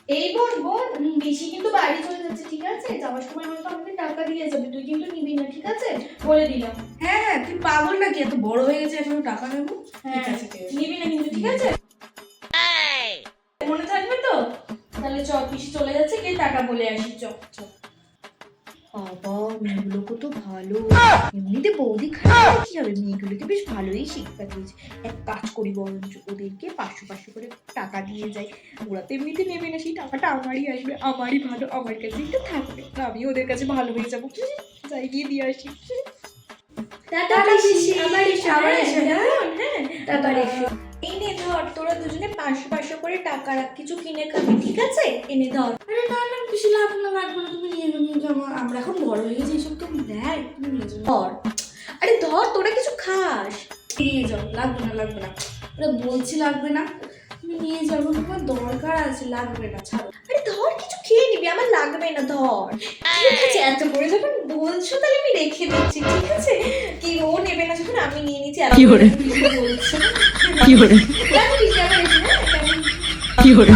এই বোন বোন, বেশি কিন্তু বাড়ি চলে যাচ্ছে, ঠিক আছে? যাওয়ার সময় হয়তো আমাকে টাকা দিয়ে যাবে, তুই কিন্তু নিবি না, ঠিক আছে? বলে দিলাম। হ্যাঁ হ্যাঁ, তুই পাগল নাকি? এত বড় হয়ে গেছে এখনো টাকা নেবো? হ্যাঁ, ঠিক আছে, ঠিক আছে। নিবি না কিন্তু, ঠিক আছে? মনে থাকবে তো? তাহলে চ, পিসি চলে যাচ্ছে, গিয়ে টাকা বলে আসি, চ চ। বাবা, মেয়েগুলো কত ভালো। এমনিতে বৌদি খারাপ কি হবে, মেয়েগুলোকে বেশ ভালোই শিক্ষা দিয়েছে। এক কাজ করি বরঞ্চ, ওদেরকে 500 করে টাকা দিয়ে যাই। ওরা তো এমনিতে নেবে না, সেই টাকাটা আমারই আসবে, আমারই ভালো, আমার কাছে একটু থাকবে, আমি ওদের কাছে ভালো হয়ে যাবো। যাই গিয়ে দিয়ে আসি। টাটা পিসি, আবার এসো, আবার হ্যাঁ, এসো, কেমন? হ্যাঁ, আবার এসো। এই নে ধর, তোরা দুজনে 500 করে টাকা রাখ, কিছু কিনে খাবি, ঠিক আছে? এনে ধর। আরে না না, বেশি লাগবে না, লাগবে না, তুমি নিয়ে যাও। আমরা এখন বড় হয়ে গেছি, এইসব তো দেয়, তুমি নিয়ে যাও। ধর, আরে ধর, তোরা কিছু খাস। নিয়ে যাও, লাগবে না, লাগবে না। আরে বলছি লাগবে না, তুমি নিয়ে যাও, তোমার দরকার আছে, লাগবে না, ছাড়ো। আরে ধর, কিছু খেয়ে নিবি, আমার লাগবে না, ধর। ঠিক আছে, এত করে যখন বলছো তাহলে আমি রেখে দিচ্ছি, ঠিক আছে? কি ও নেবে না যখন আমি নিয়ে নিচ্ছি, আর কি করে? বলছো কি করে? রাখো পিসি, আবার এসো, হ্যাঁ, কেমন? কি করে?